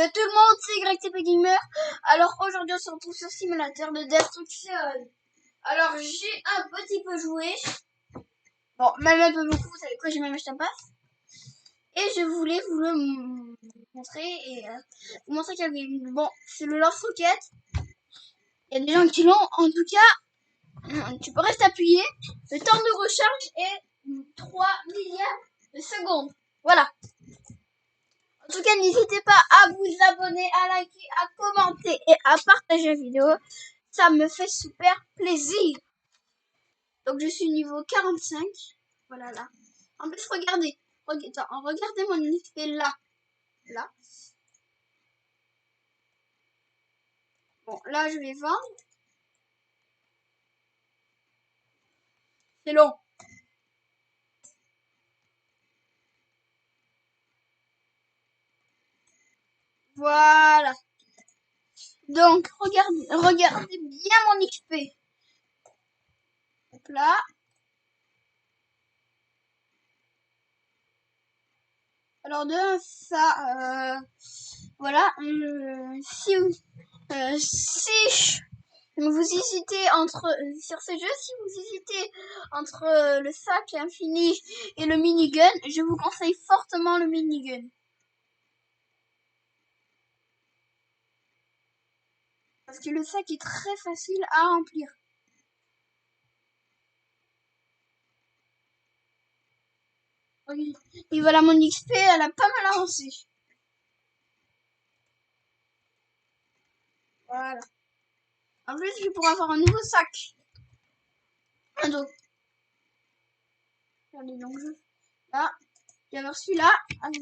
Yo tout le monde, c'est GrecTP Gamer. Alors aujourd'hui on se retrouve sur simulateur de destruction. Alors j'ai un petit peu joué. Bon, même un peu beaucoup, vous savez quoi, j'ai même acheté un pass. Et je voulais vous le montrer et vous montrer qu'il y avait... Bon, c'est le lance-roquette. Il y a des gens qui l'ont. En tout cas, tu peux rester appuyé. Le temps de recharge est 3 milliards de secondes. Voilà. En tout cas, n'hésitez pas à vous abonner, à liker, à commenter et à partager la vidéo. Ça me fait super plaisir. Donc, je suis niveau 45. Voilà, là. En plus, regardez. Regardez mon XP là. Là. Bon, là, je vais vendre. C'est long. Voilà. Donc, regardez bien mon XP. Hop là. Alors de ça, voilà. Si vous hésitez entre sur ce jeu, si vous hésitez entre le sac infini et le minigun, je vous conseille fortement le minigun. Parce que le sac est très facile à remplir. Et voilà, mon XP, elle a pas mal avancé. Voilà. En plus, je pourrais avoir un nouveau sac. Donc, regardez, donc là, il y avoir celui-là, après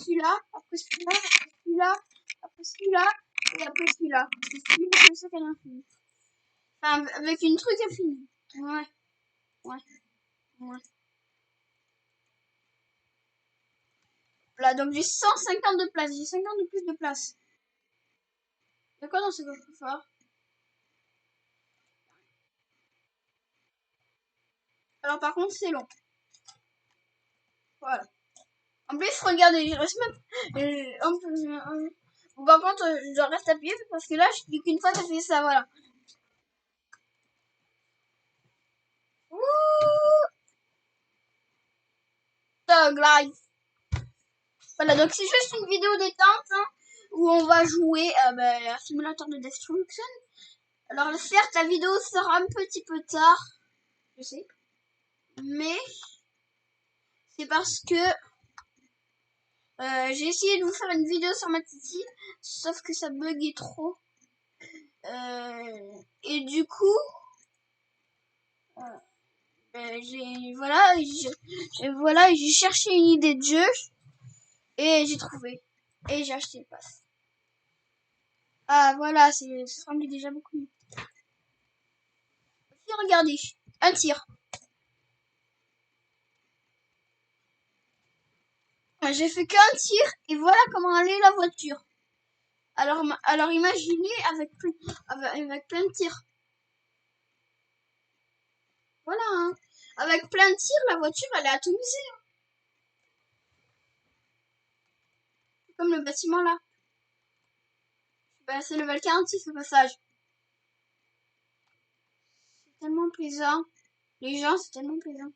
celui-là, après celui-là, après celui-là, après celui-là, et après celui-là. Et celui-là, c'est le sac à l'infini. Enfin, avec une truc infinie. Ouais. Là, donc j'ai 150 de place. J'ai 50 de plus de place. Il y a quoi dans ce coffre-fort? Alors par contre, c'est long. Voilà. En plus, regardez, je reste même... par contre, je dois rester appuyé parce que là, je dis qu'une fois, ça fait ça, voilà. Wouh! Thug life. Voilà, donc c'est juste une vidéo détente hein, où on va jouer un simulateur de destruction. Alors certes, la vidéo sera un petit peu tard, je sais, mais c'est parce que j'ai essayé de vous faire une vidéo sur ma Titi, sauf que ça buguait trop. Et du coup, j'ai cherché une idée de jeu et j'ai trouvé et j'ai acheté le pass. Ah voilà, ça semble déjà beaucoup mieux. Et regardez, un tir. J'ai fait qu'un tir et voilà comment allait la voiture. Alors imaginez avec plein de tirs. Voilà, hein. Avec plein de tirs, la voiture elle est atomisée. Hein. Comme le bâtiment là. C'est level 46 le passage. C'est tellement plaisant. Les gens, c'est tellement plaisant.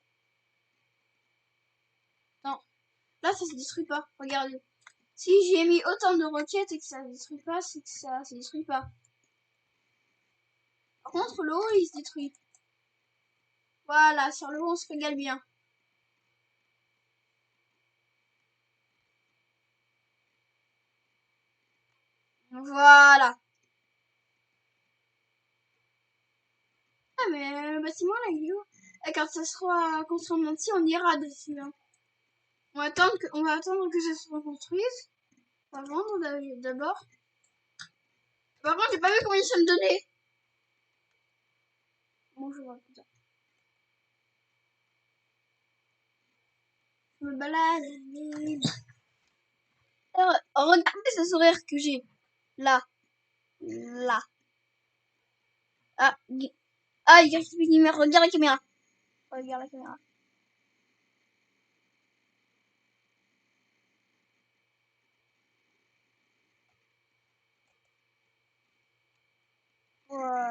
Non. Là, ça se détruit pas. Regardez. Si j'ai mis autant de roquettes et que ça se détruit pas, c'est que ça se détruit pas. Par contre, le haut, il se détruit. Voilà, sur le haut, on se régale bien. Voilà. Ah, mais le bâtiment, là, il est où? Et quand ça sera construit entier, on ira dessus. Hein. On va attendre que ça se reconstruise. On va vendre d'abord. Par contre, j'ai pas vu combien ça me donnait. Bon, je vois plus tard. Je me balade. Regardez ce sourire que j'ai. Là. Là. Ah, il regarde la caméra. Regarde la caméra.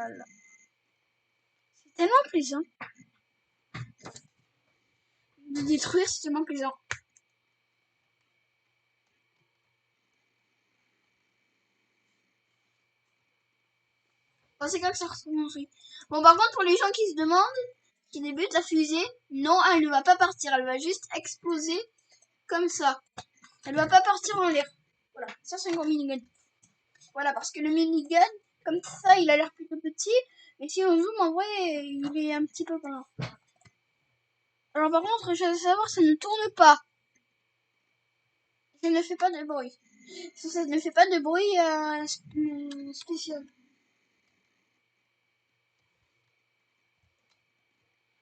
Voilà. C'est tellement plaisant. De détruire, c'est tellement plaisant. Bon, c'est comme ça reconstruit. Bon, par contre, pour les gens qui se demandent, qui débutent la fusée, non, elle ne va pas partir. Elle va juste exploser comme ça. Elle va pas partir en l'air. Voilà, ça c'est un gros minigun. Voilà, parce que le minigun, comme ça, il a l'air plutôt petit. Mais si on zoome, en vrai, il est un petit peu grand. Alors par contre, je veux savoir, ça ne tourne pas. Ça ne fait pas de bruit. Ça ne fait pas de bruit spécial.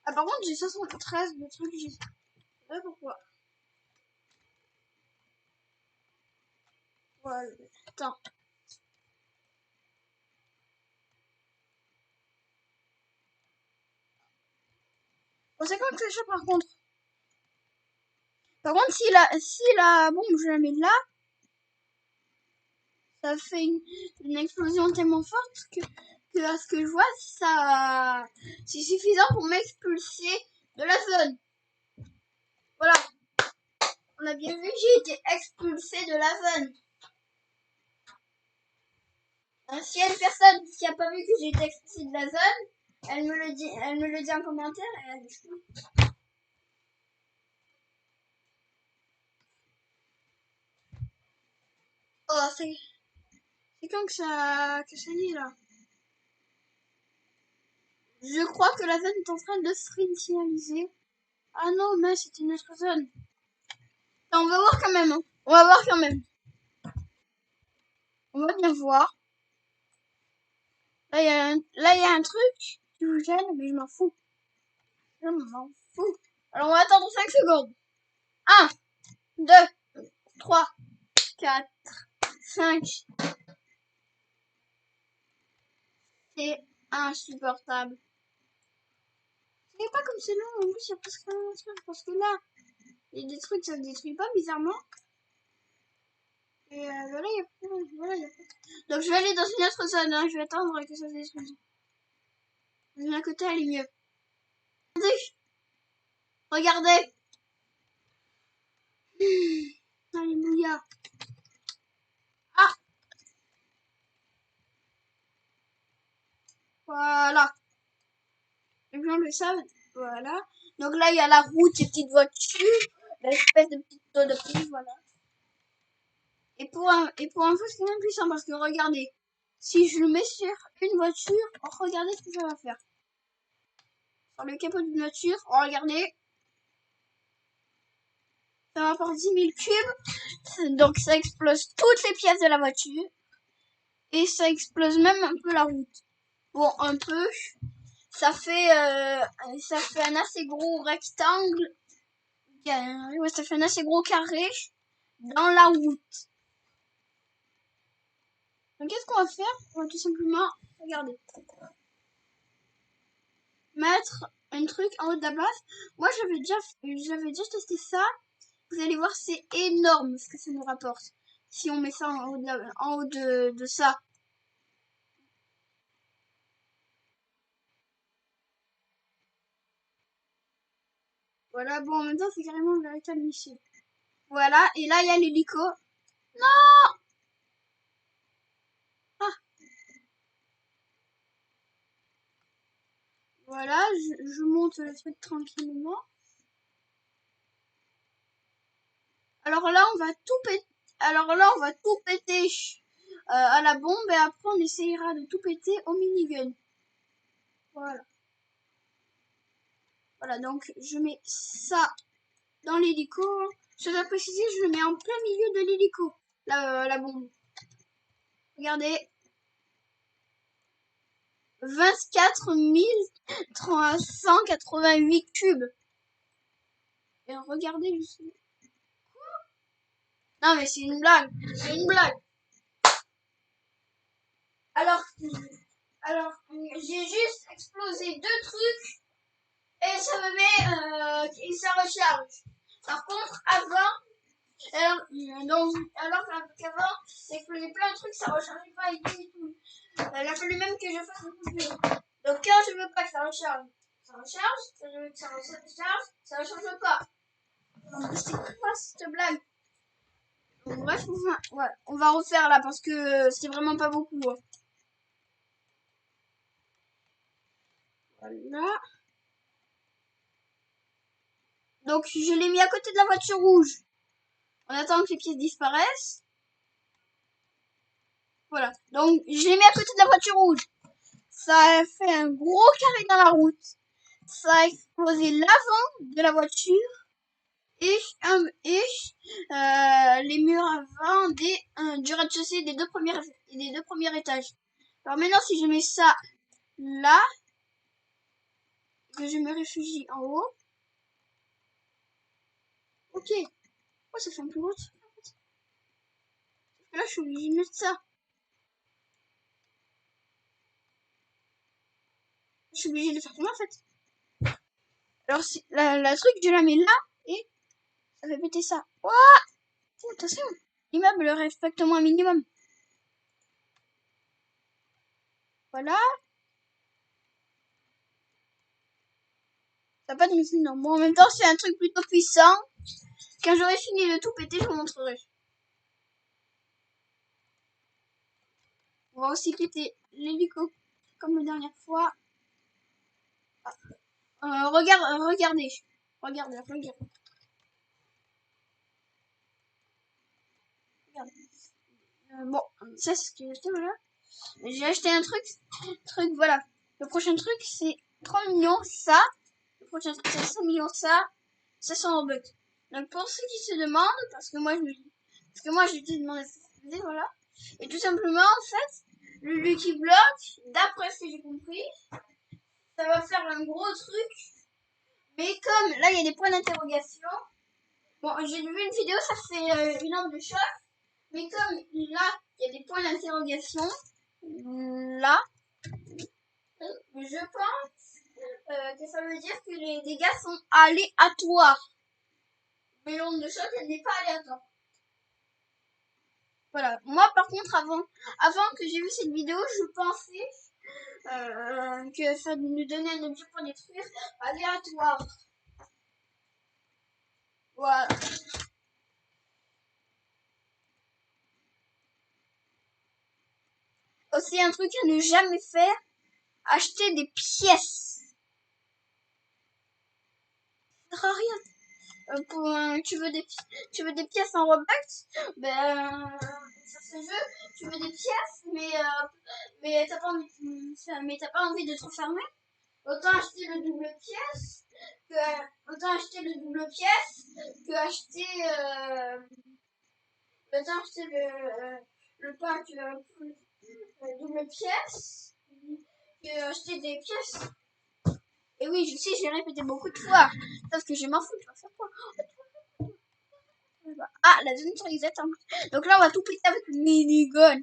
Ah par contre, j'ai 73 de trucs, je sais pas pourquoi. Voilà, attends. Bon, c'est quand que ça par contre. Par contre, si la bombe, je la mets là, ça fait une explosion tellement forte que à ce que je vois, ça, c'est suffisant pour m'expulser de la zone. Voilà. On a bien vu, j'ai été expulsé de la zone. S'il y a une personne qui a pas vu que j'ai été expulsé de la zone, elle me le dit en commentaire et elle dit. Oh, c'est quand que ça dit là? Je crois que la zone est en train de se réinitialiser. Ah non, mais c'était une autre zone. On va voir quand même. Hein. On va voir quand même. On va bien voir. Là, il y a un truc qui vous gêne, mais je m'en fous. Je m'en fous. Alors, on va attendre 5 secondes. 1, 2, 3, 4, 5. C'est insupportable. C'est pas comme c'est long. En plus, il y a presque un truc. Parce que là, il y a des trucs, ça ne détruit pas bizarrement. Et voilà, il y a plus. Voilà, il y a plus. Donc, je vais aller dans une autre zone. Hein. Je vais attendre que ça se détruise. D'un côté, elle est mieux. Regardez. Alléluia. Ah, voilà. Les gens le savent. Voilà. Donc là, il y a la route, les petites voitures, l'espèce de petite taux de plus, voilà. Et pour info, c'est même puissant parce que regardez. Si je le mets sur une voiture, regardez ce que ça va faire. Sur le capot d'une voiture, regardez. Ça va faire 10 000 cubes. Donc ça explose toutes les pièces de la voiture. Et ça explose même un peu la route. Bon, un peu. Ça fait un assez gros rectangle. Ouais, ça fait un assez gros carré dans la route. Donc qu'est-ce qu'on va faire? On va tout simplement, regardez, mettre un truc en haut de la base. Moi j'avais déjà testé ça. Vous allez voir, c'est énorme ce que ça nous rapporte. Si on met ça en haut de ça. Voilà, bon en même temps c'est carrément un véritable missile. Voilà, et là il y a l'hélico. Non! Ah, voilà, je monte le truc tranquillement. Alors là, on va tout péter. Alors là, on va tout péter à la bombe et après on essayera de tout péter au minigun. Voilà. Voilà, donc je mets ça dans l'hélico. Je dois préciser, je le mets en plein milieu de l'hélico, la bombe. Regardez. 24 388 cubes. Et regardez juste. Non mais c'est une blague. C'est une blague. Alors, j'ai juste explosé 2 trucs. Et ça me met et ça recharge. Par contre, avant, Alors qu'avant, c'est que je faisais plein de trucs, ça rechargeait pas et tout. Il a fallu même que je fasse beaucoup de vidéos. Donc quand je veux pas que ça recharge, ça recharge. Quand je veux que ça recharge, ça recharge pas. Donc c'est quoi cette blague? Donc, bref, on va refaire là parce que c'est vraiment pas beaucoup. Hein. Voilà. Donc je l'ai mis à côté de la voiture rouge. On attend que les pièces disparaissent. Voilà. Donc je l'ai mis à côté de la voiture rouge. Ça a fait un gros carré dans la route. Ça a explosé l'avant de la voiture et les murs avant du rez-de-chaussée des deux premiers étages. Alors maintenant, si je mets ça là, que je me réfugie en haut, ok. Oh, ça fait un plus gros. Là, je suis obligée de mettre ça. Je suis obligée de faire comment en fait? Alors, la truc, je la mets là et ça fait péter ça. Ouah! Oh, attention! L'immeuble respecte moins minimum. Voilà. Ça n'a pas de missile, non. Bon, en même temps, c'est un truc plutôt puissant. Quand j'aurai fini de tout péter, je vous montrerai. On va aussi péter l'hélico comme la dernière fois. Regardez. Regardez. Bon, ça c'est ce que j'ai acheté, voilà. J'ai acheté un truc, voilà. Le prochain truc, c'est 3 millions, ça. Le prochain truc, c'est 5 millions, ça. 500 Robux. Donc, pour ceux qui se demandent, parce que moi, j'ai été demandé ça, voilà. Et tout simplement, en fait, le Lucky Block, d'après ce que j'ai compris, ça va faire un gros truc. Mais comme là, il y a des points d'interrogation. Bon, j'ai vu une vidéo, ça fait une heure de choc. Mais comme là, il y a des points d'interrogation, là, je pense que ça veut dire que les dégâts sont aléatoires. Mais l'onde de choc, elle n'est pas aléatoire. Voilà. Moi, par contre, avant que j'ai vu cette vidéo, je pensais que ça nous donnait un objet pour détruire aléatoire. Voilà. Aussi, un truc à ne jamais faire, acheter des pièces. Ça sert à rien. Tu veux des pièces en Robux, ben sur ce jeu tu veux des pièces mais t'as pas envie de te renfermer, autant acheter le double pièce que acheter le pack double pièce que acheter des pièces. Et oui, je sais, j'ai répété beaucoup de fois, sauf que je m'en fous, je vais faire quoi. Ah, la zone sur les attentes. Donc là, on va tout péter avec le minigun.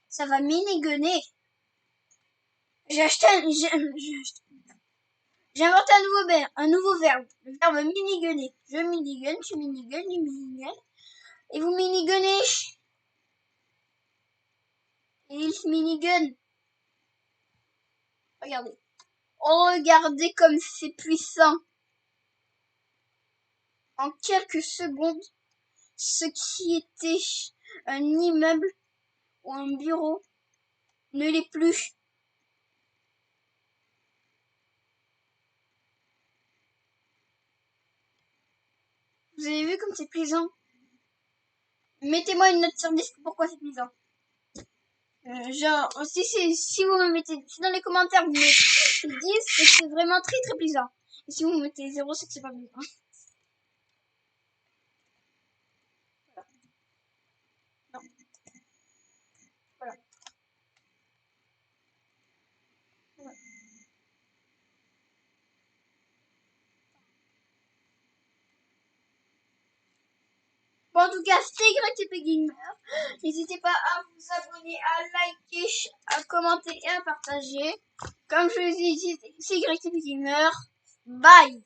Ça va minigunner. J'ai inventé un nouveau verbe. Le verbe minigunner. Je minigun, tu minigun, tu minigun. Et vous minigunez. Et il se minigun. Regardez. Oh, regardez comme c'est puissant. En quelques secondes, ce qui était un immeuble ou un bureau ne l'est plus. Vous avez vu comme c'est plaisant? Mettez-moi une note sur 10 pourquoi c'est plaisant. Genre, si vous me mettez dans les commentaires, vous mettez 10, c'est que c'est vraiment très très plaisant. Et si vous me mettez 0, c'est que c'est pas plaisant. Voilà. Non. Voilà. Voilà. Bon, en tout cas, c'était YTP Gamer. N'hésitez pas à vous abonner, à liker, à commenter et à partager. Comme je vous ai dit, c'est YTP Gamer. Bye!